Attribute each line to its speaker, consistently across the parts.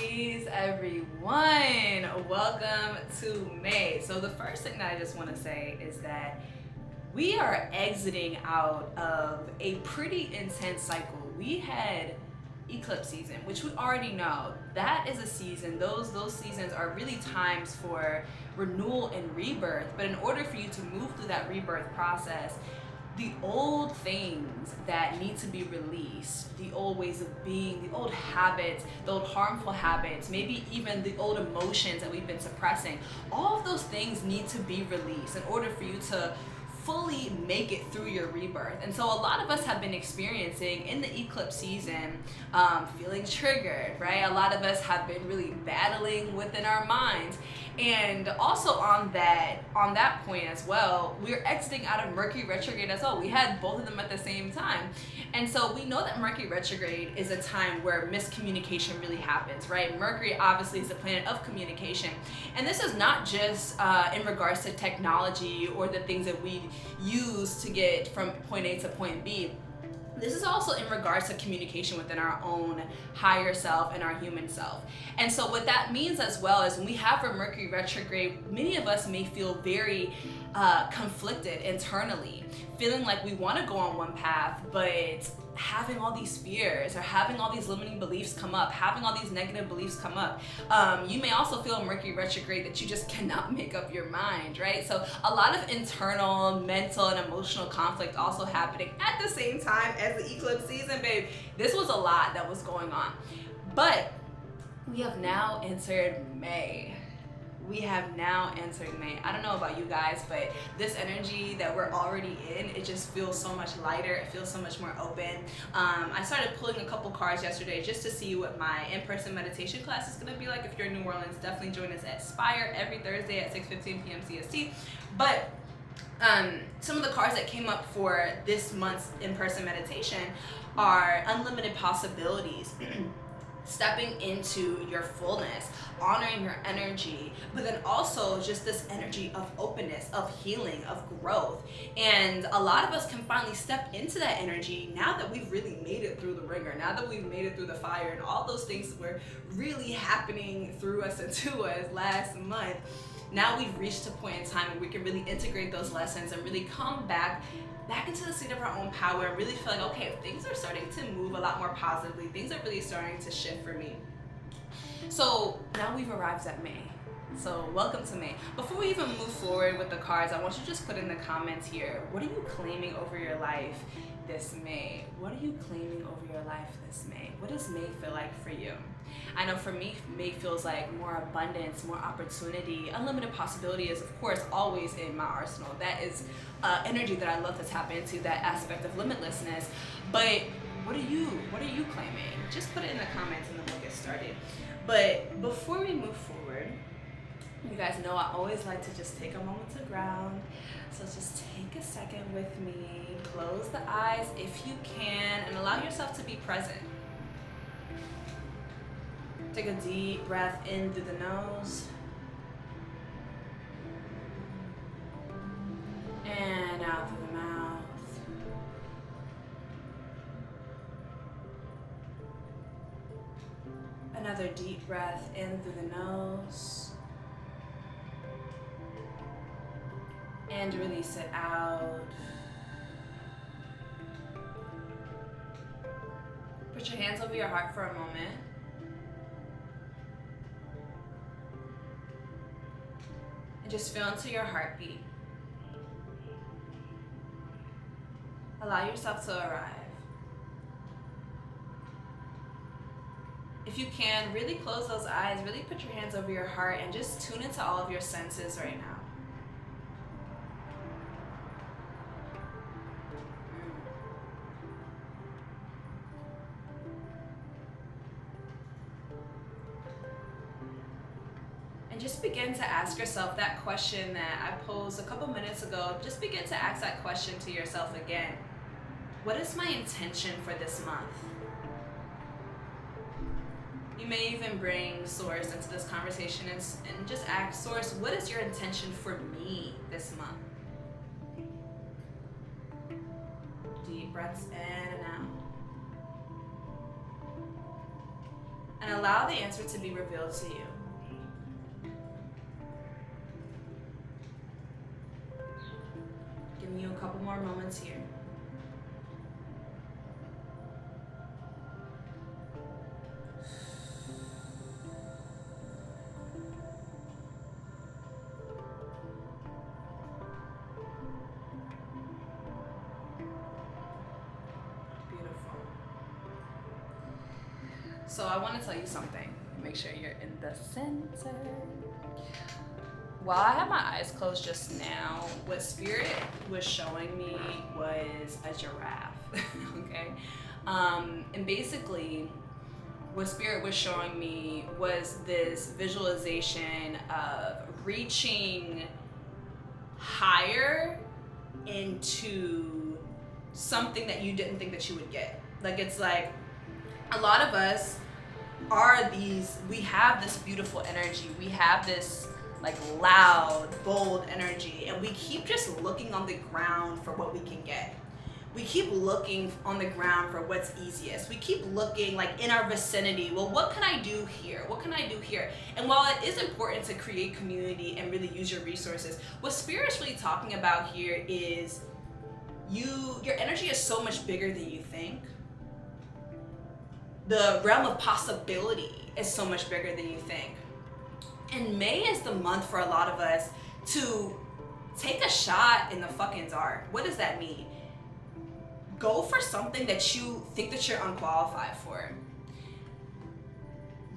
Speaker 1: Peace, everyone. Welcome to May. So the first thing that I just want to say is that we are exiting out of a pretty intense cycle. We had eclipse season, which we already know. That is a season. Those seasons are really times for renewal and rebirth. But in order for you to move through that rebirth process, the old things that need to be released, the old ways of being, the old habits, the old harmful habits, maybe even the old emotions that we've been suppressing, all of those things need to be released in order for you to fully make it through your rebirth. And so a lot of us have been experiencing in the eclipse season feeling triggered, right? A lot of us have been really battling within our minds. And also on that point as well, we're exiting out of Mercury retrograde as well. We had both of them at the same time. And so we know that Mercury retrograde is a time where miscommunication really happens, right? Mercury obviously is the planet of communication. And this is not just in regards to technology or the things that we use to get from point A to point B. This is also in regards to communication within our own higher self and our human self. And so what that means as well is when we have a Mercury retrograde, many of us may feel very conflicted internally, feeling like we want to go on one path, but having all these fears or having all these limiting beliefs come up, having all these negative beliefs come up. You may also feel Mercury retrograde that you just cannot make up your mind, right? So a lot of internal, mental, and emotional conflict also happening at the same time as the eclipse season, babe. This was a lot that was going on. But we have now entered May. We have now entered May. I don't know about you guys, but this energy that we're already in, it just feels so much lighter. It feels so much more open. I started pulling a couple cards yesterday just to see what my in-person meditation class is going to be like. If you're in New Orleans, definitely join us at Spire every Thursday at 6:15 p.m. CST. But some of the cards that came up for this month's in-person meditation are unlimited possibilities. Stepping into your fullness, honoring your energy, but then also just this energy of openness, of healing, of growth. And a lot of us can finally step into that energy now that we've really made it through the ringer, now that we've made it through the fire, and all those things that were really happening through us and to us last month. Now we've reached a point in time where we can really integrate those lessons and really come back into the seat of our own power and really feel like, okay, things are starting to move a lot more positively. Things are really starting to shift for me. So now we've arrived at May. So welcome to May. Before we even move forward with the cards, I want you to just put in the comments here, what are you claiming over your life this May? What are you claiming over your life this May? What does May feel like for you? I know for me, May feels like more abundance, more opportunity. Unlimited possibility is, of course, always in my arsenal. That is energy that I love to tap into, that aspect of limitlessness. But what are you claiming? Just put it in the comments and then we'll get started. But before we move forward, you guys know I always like to just take a moment to ground. So just take a second with me, close the eyes if you can, and allow yourself to be present. Take a deep breath in through the nose. And out through the mouth. Another deep breath in through the nose. And release it out. Put your hands over your heart for a moment. And just feel into your heartbeat. Allow yourself to arrive. If you can, really close those eyes, really put your hands over your heart and just tune into all of your senses right now. Just begin to ask yourself that question that I posed a couple minutes ago. Just begin to ask that question to yourself again. What is my intention for this month? You may even bring Source into this conversation and just ask Source, what is your intention for me this month? Deep breaths in and out. And and allow the answer to be revealed to you. Giving you a couple more moments here. So I want to tell you something. Make sure you're in the center. While I had my eyes closed just now, what Spirit was showing me was a giraffe, okay? And basically, what Spirit was showing me was this visualization of reaching higher into something that you didn't think that you would get. Like, it's like, a lot of us we have this beautiful energy. We have this like loud, bold energy, and we keep just looking on the ground for what we can get. We keep looking on the ground for what's easiest. We keep looking like in our vicinity. Well, what can I do here? What can I do here? And while it is important to create community and really use your resources, what Spirit's really talking about here is your energy is so much bigger than you think. The realm of possibility is so much bigger than you think. And May is the month for a lot of us to take a shot in the fucking dark. What does that mean? Go for something that you think that you're unqualified for.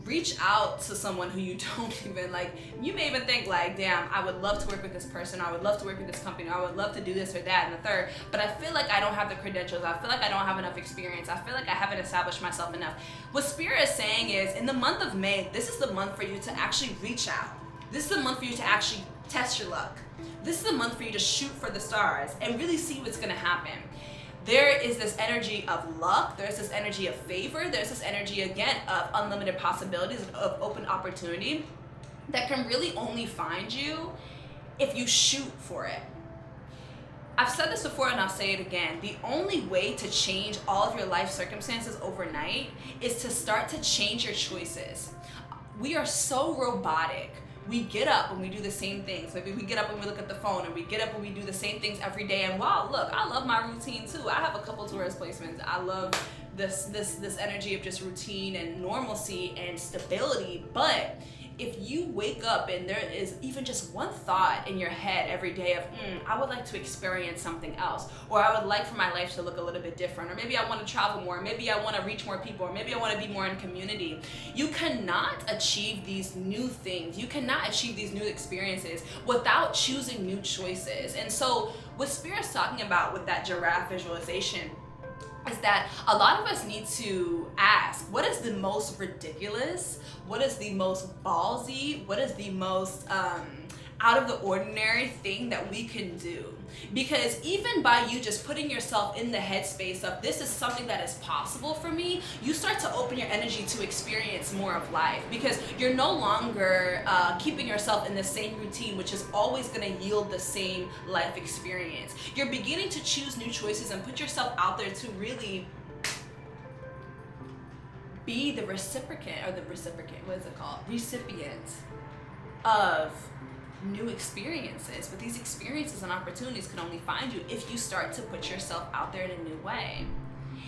Speaker 1: Reach out to someone who you don't even like. You may even think like, damn, I would love to work with this person, or I would love to work with this company, or I would love to do this or that and the third, but I feel like I don't have the credentials. I feel like I don't have enough experience. I feel like I haven't established myself enough. What Spirit is saying is, in the month of May, this is the month for you to actually reach out. This is the month for you to actually test your luck. This is the month for you to shoot for the stars and really see what's gonna happen. There is this energy of luck, there's this energy of favor, there's this energy again of unlimited possibilities, of open opportunity that can really only find you if you shoot for it. I've said this before and I'll say it again. The only way to change all of your life circumstances overnight is to start to change your choices. We are so robotic. We get up and we do the same things. Maybe we get up and we look at the phone, and we get up and we do the same things every day. And wow, look, I love my routine too. I have a couple tourist placements. I love this energy of just routine and normalcy and stability. But if you wake up and there is even just one thought in your head every day of, I would like to experience something else, or I would like for my life to look a little bit different, or maybe I want to travel more, maybe I want to reach more people, or maybe I want to be more in community. You cannot achieve these new things. You cannot achieve these new experiences without choosing new choices. And so what Spirit's talking about with that giraffe visualization is that a lot of us need to ask, what is the most ridiculous? What is the most ballsy? What is the most out of the ordinary thing that we can do? Because even by you just putting yourself in the headspace of this is something that is possible for me, you start to open your energy to experience more of life, because you're no longer keeping yourself in the same routine, which is always going to yield the same life experience. You're beginning to choose new choices and put yourself out there to really be the recipient of new experiences. But these experiences and opportunities can only find you if you start to put yourself out there in a new way.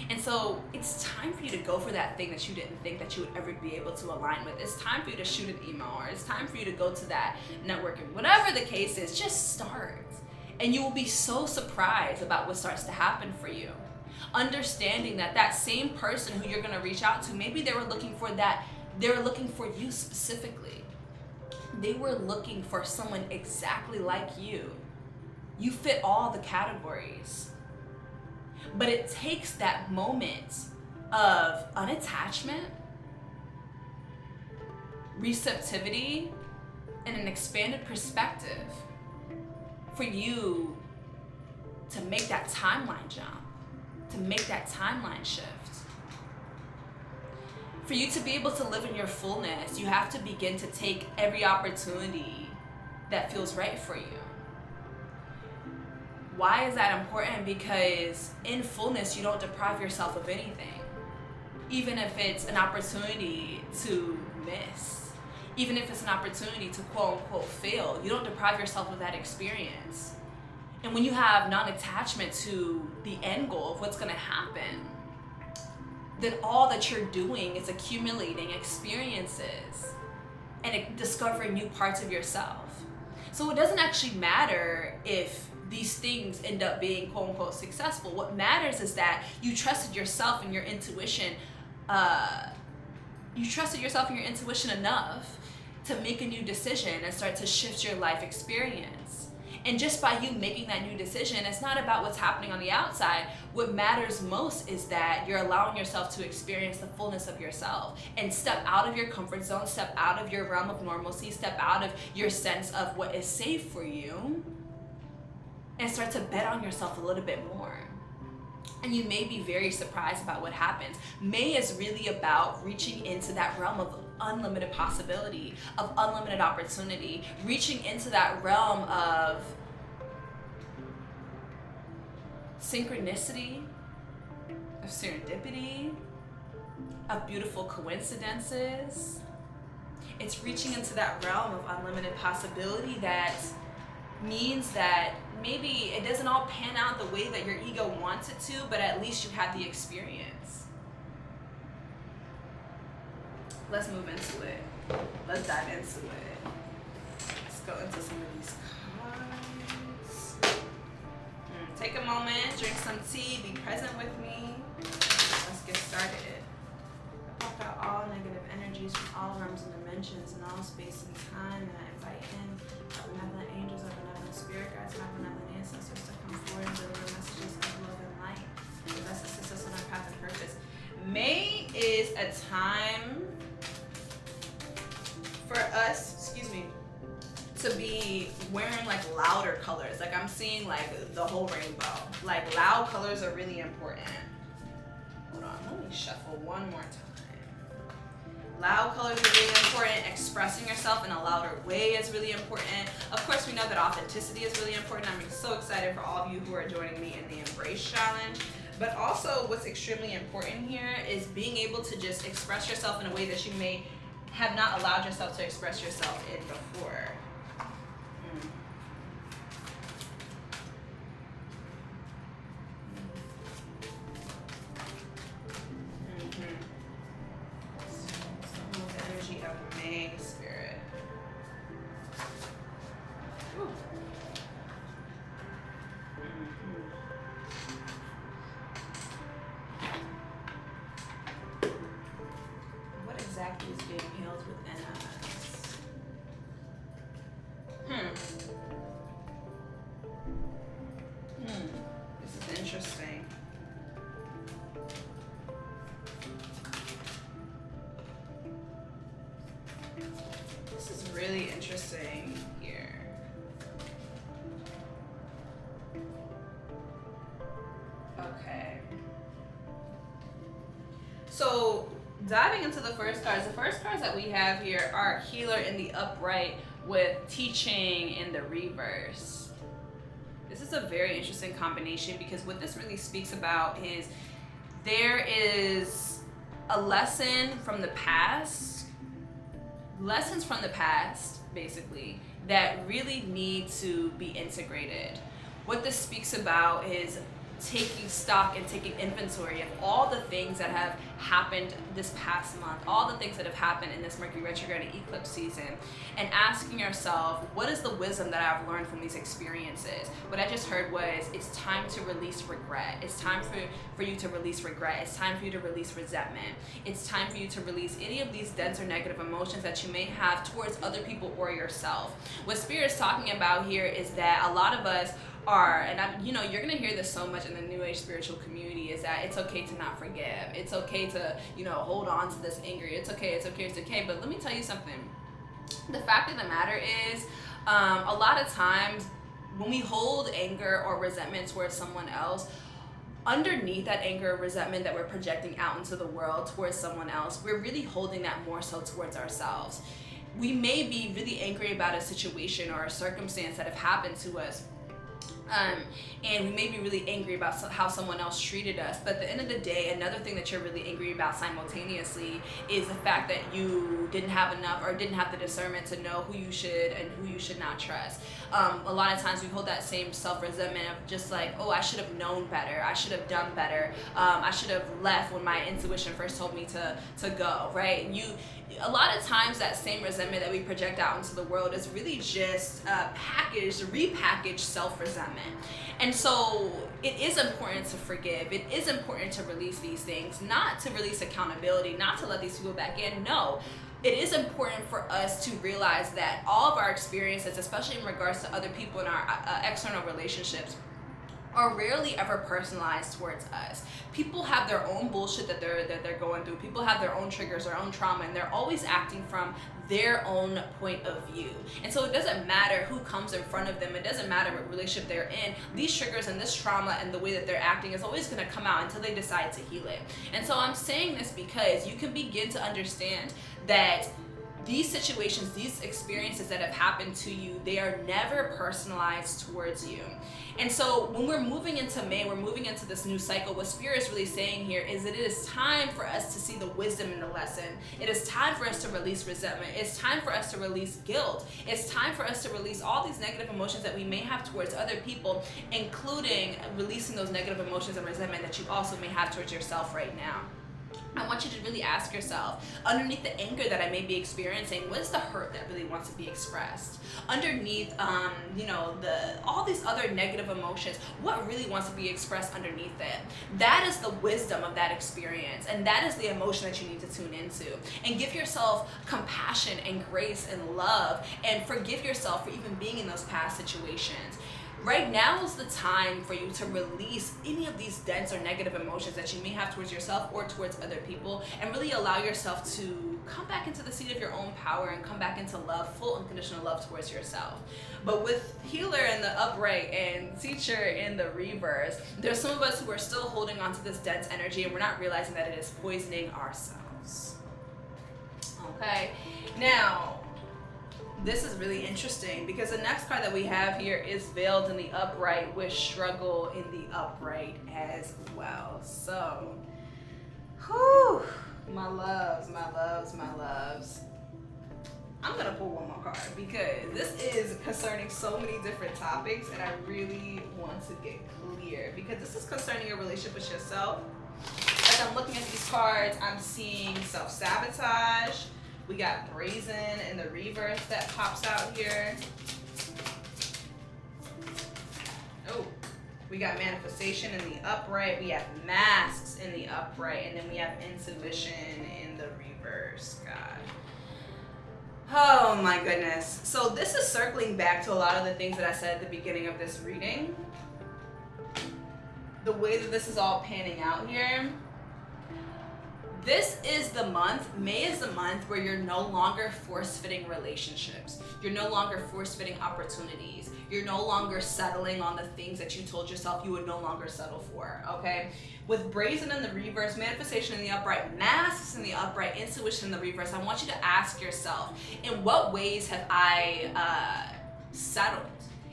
Speaker 1: And so it's time for you to go for that thing that you didn't think that you would ever be able to align with. It's time for you to shoot an email, or it's time for you to go to that networking. Whatever the case is, just start. And you will be so surprised about what starts to happen for you. Understanding that that same person who you're going to reach out to, maybe they were looking for that, they were looking for you specifically. They were looking for someone exactly like you. You fit all the categories. But it takes that moment of unattachment, receptivity, and an expanded perspective for you to make that timeline jump, to make that timeline shift. For you to be able to live in your fullness, you have to begin to take every opportunity that feels right for you. Why is that important? Because in fullness, you don't deprive yourself of anything. even if it's an opportunity to miss, even if it's an opportunity to quote unquote fail. You don't deprive yourself of that experience. And when you have non-attachment to the end goal of what's going to happen, then all that you're doing is accumulating experiences and discovering new parts of yourself. So it doesn't actually matter if these things end up being quote unquote successful. What matters is that you trusted yourself and your intuition. You trusted yourself and your intuition enough to make a new decision and start to shift your life experience. And just by you making that new decision, it's not about what's happening on the outside. What matters most is that you're allowing yourself to experience the fullness of yourself and step out of your comfort zone, step out of your realm of normalcy, step out of your sense of what is safe for you, and start to bet on yourself a little bit more. And you may be very surprised about what happens. May is really about reaching into that realm of unlimited possibility, of unlimited opportunity, reaching into that realm of synchronicity, of serendipity, of beautiful coincidences. It's reaching into that realm of unlimited possibility that means that maybe it doesn't all pan out the way that your ego wants it to, but at least you had the experience. Let's move into it. Let's dive into it. Let's go into some of these cards. Take a moment, drink some tea, be present with me. Let's get started. I block out all negative energies from all realms and dimensions and all space and time, and I invite in our benevolent angels, our benevolent spirit guides, and our benevolent ancestors to come forward and deliver messages of love and light. The best assist us on our path of purpose. May is a time for us, to be wearing like louder colors. Like I'm seeing like the whole rainbow. Like loud colors are really important. Hold on, let me shuffle one more time. Loud colors are really important. Expressing yourself in a louder way is really important. Of course, we know that authenticity is really important. I'm so excited for all of you who are joining me in the Embrace Challenge. But also what's extremely important here is being able to just express yourself in a way that you may have not allowed yourself to express yourself in before. So the energy of May, Spirit. Ooh. What exactly is being healed within us? This is interesting. This is really interesting here. Okay. So diving into the first cards that we have here are Healer in the upright with Teaching in the reverse. This is a very interesting combination because what this really speaks about is there is a lesson from the past, lessons from the past basically, that really need to be integrated. What this speaks about is taking stock and taking inventory of all the things that have happened this past month, all the things that have happened in this Mercury retrograde eclipse season, and asking yourself, what is the wisdom that I've learned from these experiences? What I just heard was, it's time to release regret. It's time for you to release regret. It's time for you to release resentment. It's time for you to release any of these dense or negative emotions that you may have towards other people or yourself. What Spirit's talking about here is that a lot of us are, and you're gonna hear this so much in the New Age spiritual community, is that it's okay to not forgive. It's okay to, hold on to this anger. It's okay. But let me tell you something. The fact of the matter is, a lot of times when we hold anger or resentment towards someone else, underneath that anger or resentment that we're projecting out into the world towards someone else, we're really holding that more so towards ourselves. We may be really angry about a situation or a circumstance that have happened to us, And we may be really angry about how someone else treated us, but at the end of the day, another thing that you're really angry about simultaneously is the fact that you didn't have enough or didn't have the discernment to know who you should and who you should not trust. A lot of times we hold that same self-resentment of just like, oh, I should have known better, I should have done better, I should have left when my intuition first told me to go, right? A lot of times that same resentment that we project out into the world is really just repackaged self-resentment. And so it is important to forgive. It is important to release these things, not to release accountability, not to let these people back in. No, it is important for us to realize that all of our experiences, especially in regards to other people in our external relationships, are rarely ever personalized towards us. People have their own bullshit that they're going through. People have their own triggers, their own trauma, and they're always acting from their own point of view. And so it doesn't matter who comes in front of them. It doesn't matter what relationship they're in. These triggers and this trauma and the way that they're acting is always going to come out until they decide to heal it. And so I'm saying this because you can begin to understand that these situations, these experiences that have happened to you, they are never personalized towards you. And so when we're moving into May, we're moving into this new cycle, what Spirit is really saying here is that it is time for us to see the wisdom in the lesson. It is time for us to release resentment. It's time for us to release guilt. It's time for us to release all these negative emotions that we may have towards other people, including releasing those negative emotions and resentment that you also may have towards yourself right now. I want you to really ask yourself, underneath the anger that I may be experiencing, what is the hurt that really wants to be expressed? Underneath, all these other negative emotions, what really wants to be expressed underneath it? That is the wisdom of that experience, and that is the emotion that you need to tune into. And give yourself compassion and grace and love, and forgive yourself for even being in those past situations. Right now is the time for you to release any of these dense or negative emotions that you may have towards yourself or towards other people, and really allow yourself to come back into the seat of your own power and come back into love, full unconditional love towards yourself. But with Healer in the upright and Teacher in the reverse, there's some of us who are still holding on to this dense energy, and we're not realizing that it is poisoning ourselves. Okay, now this is really interesting because the next card that we have here is Veiled in the upright with Struggle in the upright as well. So, whew, my loves. I'm gonna pull one more card because this is concerning so many different topics, and I really want to get clear because this is concerning your relationship with yourself. As I'm looking at these cards, I'm seeing self-sabotage. We got Brazen in the reverse that pops out here. Oh, we got Manifestation in the upright. We have Masks in the upright. And then we have Intuition in the reverse, God. Oh my goodness. So this is circling back to a lot of the things that I said at the beginning of this reading. The way that this is all panning out here. This is the month, May is the month where you're no longer force-fitting relationships. You're no longer force-fitting opportunities. You're no longer settling on the things that you told yourself you would no longer settle for, okay? With Brazen in the reverse, Manifestation in the upright, Masks in the upright, Intuition in the reverse, I want you to ask yourself, in what ways have I settled?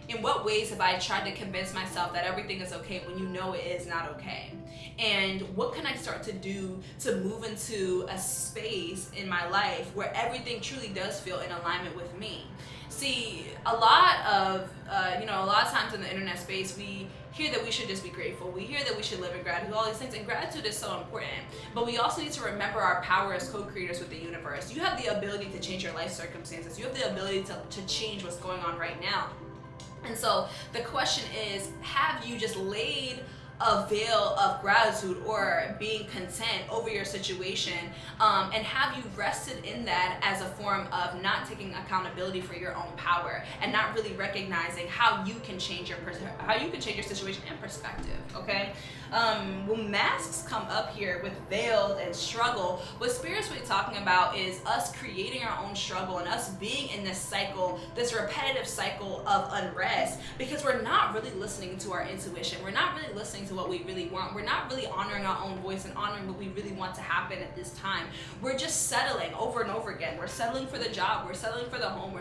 Speaker 1: In what ways have I tried to convince myself that everything is okay when you know it is not okay? And what can I start to do to move into a space in my life where everything truly does feel in alignment with me? See, a lot of times in the internet space, we hear that we should just be grateful. We hear that we should live in gratitude, all these things, and gratitude is so important. But we also need to remember our power as co-creators with the universe. You have the ability to change your life circumstances. You have the ability to change what's going on right now. And so the question is, have you just laid a veil of gratitude or being content over your situation, and have you rested in that as a form of not taking accountability for your own power and not really recognizing how you can change your situation and perspective? Okay, when masks come up here with veiled and struggle, what Spirit's really talking about is us creating our own struggle and us being in this cycle, this repetitive cycle of unrest, because we're not really listening to our intuition. We're not really listening to to what we really want. We're not really honoring our own voice and honoring what we really want to happen at this time. We're just settling over and over again. We're settling for the job. We're settling for the home.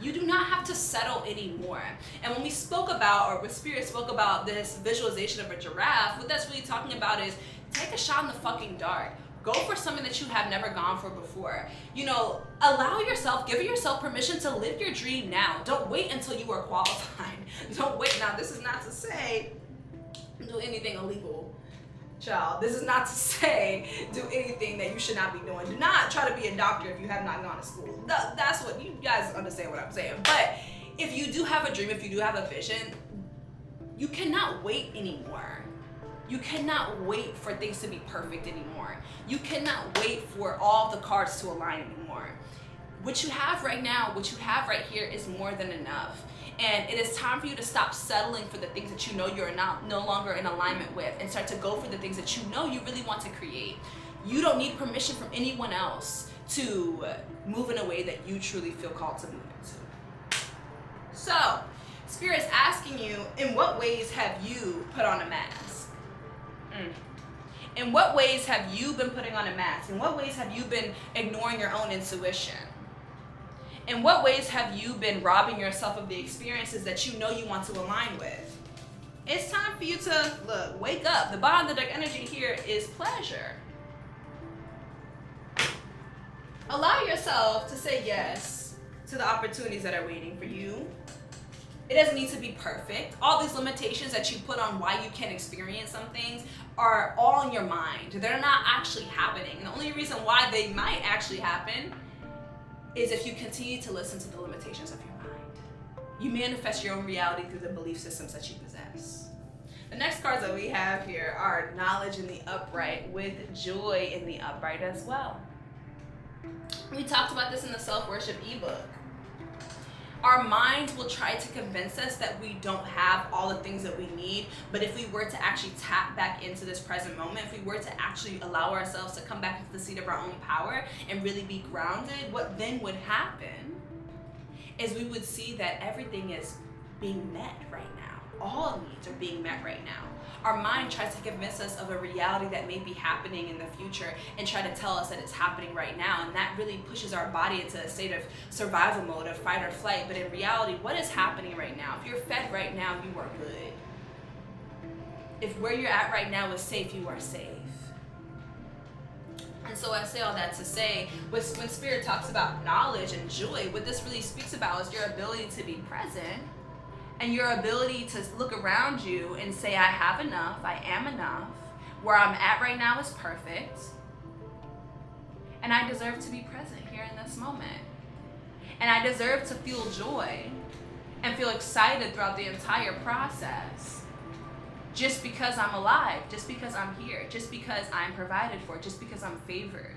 Speaker 1: You do not have to settle anymore. And when we spoke about, or when Spirit spoke about this visualization of a giraffe, what that's really talking about is take a shot in the fucking dark. Go for something that you have never gone for before. You know, allow yourself, give yourself permission to live your dream now. Don't wait until you are qualified. Don't wait. Now, this is not to say do anything illegal, child. This is not to say do anything that you should not be doing. Do not try to be a doctor if you have not gone to school. That's what you guys understand what I'm saying. But if you do have a dream, if you do have a vision, you cannot wait anymore. You cannot wait for things to be perfect anymore. You cannot wait for all the cards to align anymore. What you have right now, what you have right here is more than enough. And it is time for you to stop settling for the things that you know you're no longer in alignment with, and start to go for the things that you know you really want to create. You don't need permission from anyone else to move in a way that you truly feel called to move into. So, Spirit's asking you, in what ways have you put on a mask? In what ways have you been putting on a mask? In what ways have you been ignoring your own intuition? In what ways have you been robbing yourself of the experiences that you know you want to align with? It's time for you to, wake up. The bottom of the deck energy here is pleasure. Allow yourself to say yes to the opportunities that are waiting for you. It doesn't need to be perfect. All these limitations that you put on why you can't experience some things are all in your mind. They're not actually happening. And the only reason why they might actually happen is if you continue to listen to the limitations of your mind. You manifest your own reality through the belief systems that you possess. The next cards that we have here are knowledge in the upright with joy in the upright as well. We talked about this in the self-worship ebook. Our minds will try to convince us that we don't have all the things that we need, but if we were to actually tap back into this present moment, if we were to actually allow ourselves to come back into the seat of our own power and really be grounded, what then would happen is we would see that everything is being met right now. All needs are being met right now. Our mind tries to convince us of a reality that may be happening in the future and try to tell us that it's happening right now, and that really pushes our body into a state of survival mode, of fight or flight. But in reality, what is happening right now? If you're fed right now, you are good. If where you're at right now is safe, you are safe. And so I say all that to say, when Spirit talks about knowledge and joy, what this really speaks about is your ability to be present, and your ability to look around you and say, I have enough, I am enough, where I'm at right now is perfect, and I deserve to be present here in this moment. And I deserve to feel joy and feel excited throughout the entire process, just because I'm alive, just because I'm here, just because I'm provided for, just because I'm favored.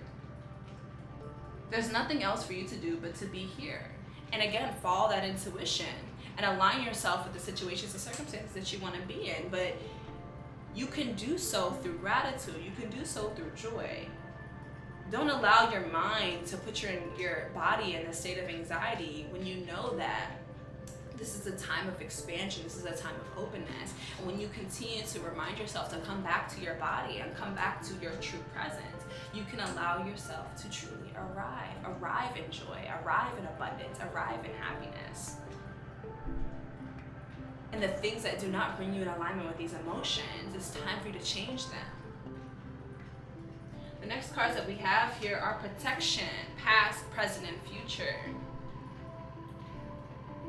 Speaker 1: There's nothing else for you to do but to be here. And again, follow that intuition and align yourself with the situations and circumstances that you want to be in. But you can do so through gratitude. You can do so through joy. Don't allow your mind to put your body in a state of anxiety when you know that this is a time of expansion. This is a time of openness. And when you continue to remind yourself to come back to your body and come back to your true presence, you can allow yourself to truly arrive in joy, arrive in abundance, arrive in happiness. And the things that do not bring you in alignment with these emotions, it's time for you to change them. The next cards that we have here are protection, past, present, and future.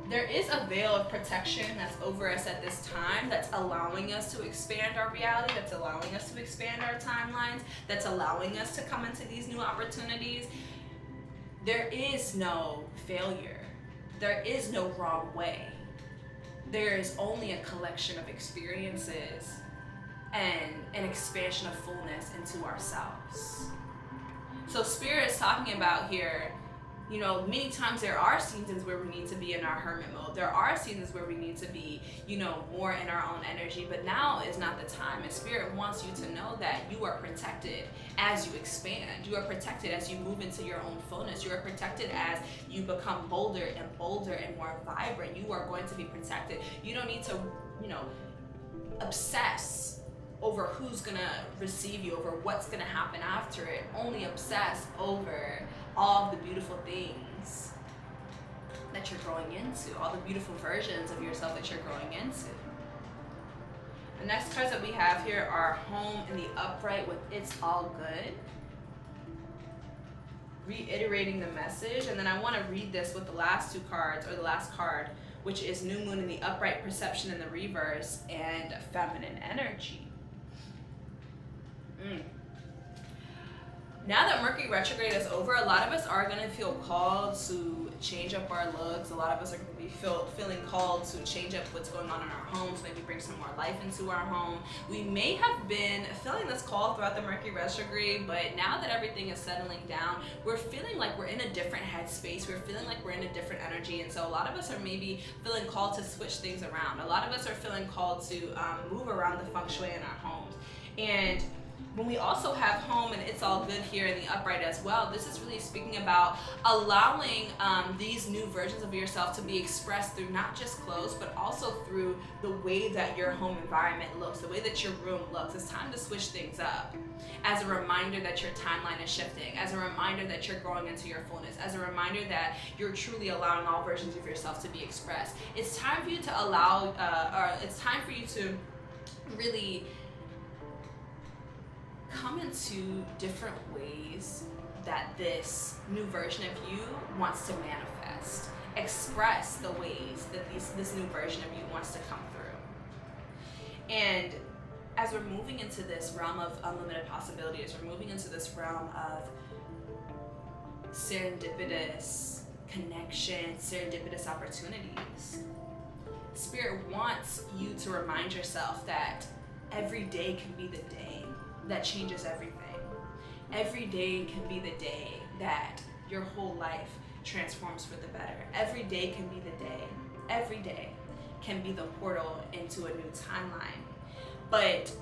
Speaker 1: There is a veil of protection that's over us at this time, that's allowing us to expand our reality, that's allowing us to expand our timelines, that's allowing us to come into these new opportunities. There is no failure. There is no wrong way. There is only a collection of experiences and an expansion of fullness into ourselves. So Spirit is talking about here, you know, many times there are seasons where we need to be in our hermit mode. There are seasons where we need to be, you know, more in our own energy, but now is not the time. And Spirit wants you to know that you are protected as you expand. You are protected as you move into your own fullness. You are protected as you become bolder and more vibrant. You are going to be protected. You don't need to, you know, obsess over who's gonna receive you, over what's gonna happen after it. Only obsess over all of the beautiful things that you're growing into, all the beautiful versions of yourself that you're growing into. The next cards that we have here are home in the upright with it's all good. Reiterating the message, and then I want to read this with the last two cards, or the last card, which is new moon in the upright, perception in the reverse, and feminine energy. Now that Mercury retrograde is over, a lot of us are going to feel called to change up our looks. A lot of us are going to be feeling called to change up what's going on in our homes, maybe bring some more life into our home. We may have been feeling this call throughout the Mercury retrograde, but now that everything is settling down, we're feeling like we're in a different headspace. We're feeling like we're in a different energy, and so a lot of us are maybe feeling called to switch things around. A lot of us are feeling called to move around the feng shui in our homes. And when we also have home and it's all good here in the upright as well, this is really speaking about allowing these new versions of yourself to be expressed through not just clothes, but also through the way that your home environment looks, the way that your room looks. It's time to switch things up as a reminder that your timeline is shifting, as a reminder that you're growing into your fullness, as a reminder that you're truly allowing all versions of yourself to be expressed. It's time for you to allow, it's time for you to really come into different ways that this new version of you wants to manifest. Express the ways that this new version of you wants to come through. And as we're moving into this realm of unlimited possibilities, we're moving into this realm of serendipitous connection, serendipitous opportunities. Spirit wants you to remind yourself that every day can be the day that changes everything. Every day can be the day that your whole life transforms for the better. Every day can be the day. Every day can be the portal into a new timeline. But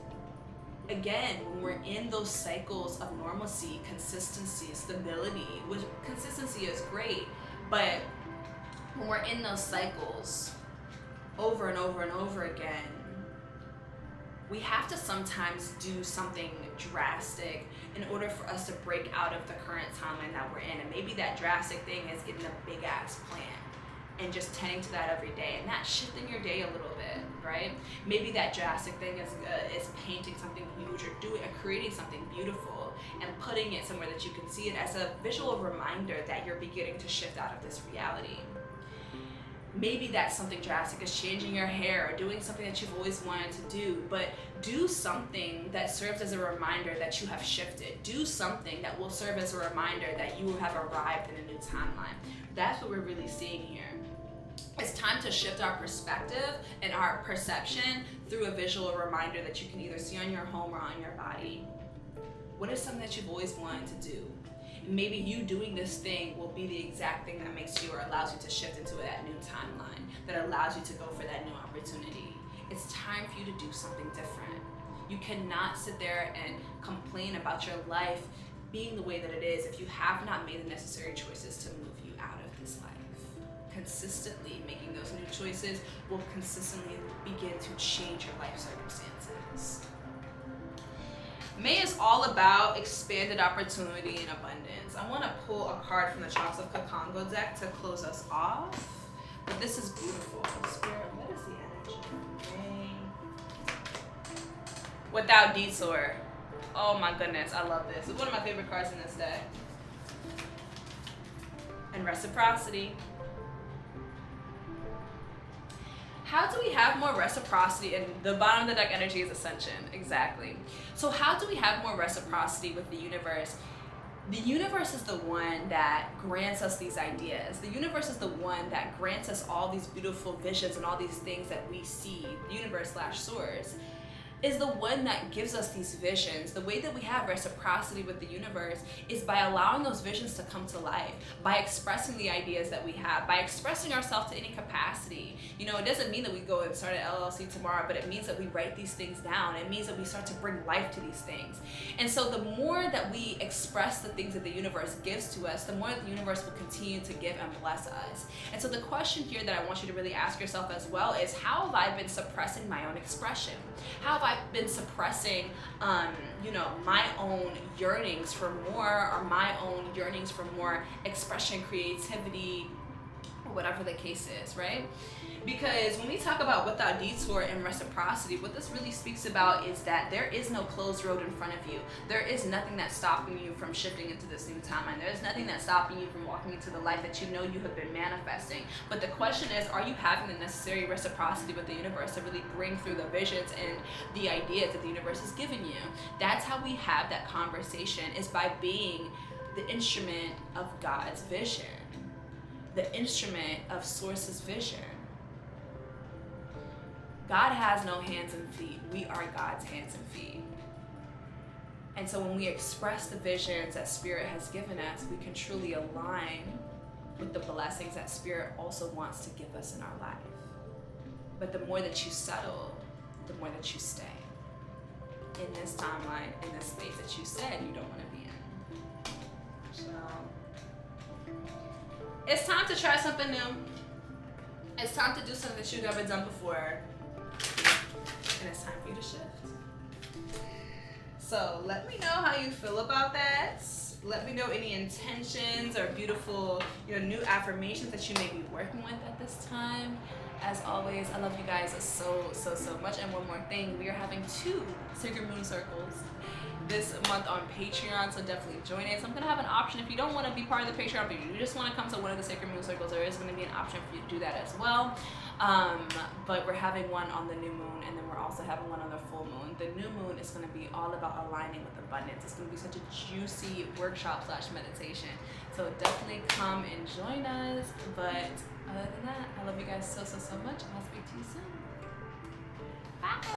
Speaker 1: again, when we're in those cycles of normalcy, consistency, stability, which consistency is great, but when we're in those cycles over and over and over again, we have to sometimes do something drastic in order for us to break out of the current timeline that we're in. And maybe that drastic thing is getting a big ass plan and just tending to that every day, and that's shifting your day a little bit, right? Maybe that drastic thing is painting something huge, or creating something beautiful and putting it somewhere that you can see it as a visual reminder that you're beginning to shift out of this reality. Maybe that's something drastic, is changing your hair or doing something that you've always wanted to do, but do something that serves as a reminder that you have shifted. Do something that will serve as a reminder that you have arrived in a new timeline. That's what we're really seeing here. It's time to shift our perspective and our perception through a visual reminder that you can either see on your home or on your body. What is something that you've always wanted to do? Maybe you doing this thing will be the exact thing that makes you or allows you to shift into that new timeline, that allows you to go for that new opportunity. It's time for you to do something different. You cannot sit there and complain about your life being the way that it is if you have not made the necessary choices to move you out of this life. Consistently making those new choices will consistently begin to change your life circumstances. May is all about expanded opportunity and abundance. I want to pull a card from the Chalks of Kakongo deck to close us off. But this is beautiful. Spirit, what is the energy? May. Without detour. Oh my goodness, I love this. It's one of my favorite cards in this deck. And reciprocity. How do we have more reciprocity? And the bottom of the deck energy is ascension. Exactly. So how do we have more reciprocity with the universe? The universe is the one that grants us these ideas. The universe is the one that grants us all these beautiful visions and all these things that we see. The universe/source is the one that gives us these visions. The way that we have reciprocity with the universe is by allowing those visions to come to life, by expressing the ideas that we have, by expressing ourselves to any capacity. You know, it doesn't mean that we go and start an LLC tomorrow, but it means that we write these things down. It means that we start to bring life to these things. And so the more that we express the things that the universe gives to us, the more the universe will continue to give and bless us. And so the question here that I want you to really ask yourself as well is, how have I been suppressing my own expression? How have I I've been suppressing, you know, my own yearnings for more, or my own yearnings for more expression, creativity, or whatever the case is, right? Because when we talk about without detour and reciprocity, what this really speaks about is that there is no closed road in front of you. There is nothing that's stopping you from shifting into this new timeline. There is nothing that's stopping you from walking into the life that you know you have been manifesting. But the question is, are you having the necessary reciprocity with the universe to really bring through the visions and the ideas that the universe has given you? That's how we have that conversation, is by being the instrument of God's vision, the instrument of Source's vision. God has no hands and feet. We are God's hands and feet. And so when we express the visions that Spirit has given us, we can truly align with the blessings that Spirit also wants to give us in our life. But the more that you settle, the more that you stay in this timeline, in this space that you said you don't want to be in. So it's time to try something new. It's time to do something that you've never done before. And it's time for you to shift. So let me know how you feel about that. Let me know any intentions or beautiful, you know, new affirmations that you may be working with at this time. As always, I love you guys so much. And one more thing, we are having 2 Sacred Moon Circles this month on Patreon, so definitely join it. So I'm gonna have an option if you don't want to be part of the Patreon, but you just want to come to one of the Sacred Moon Circles, there is going to be an option for you to do that as well. But we're having one on the new moon, and then we're also having one on the full moon. The new moon is going to be all about aligning with abundance. It's going to be such a juicy workshop / meditation. So definitely come and join us. But other than that, I love you guys so much. I'll speak to you soon. Bye.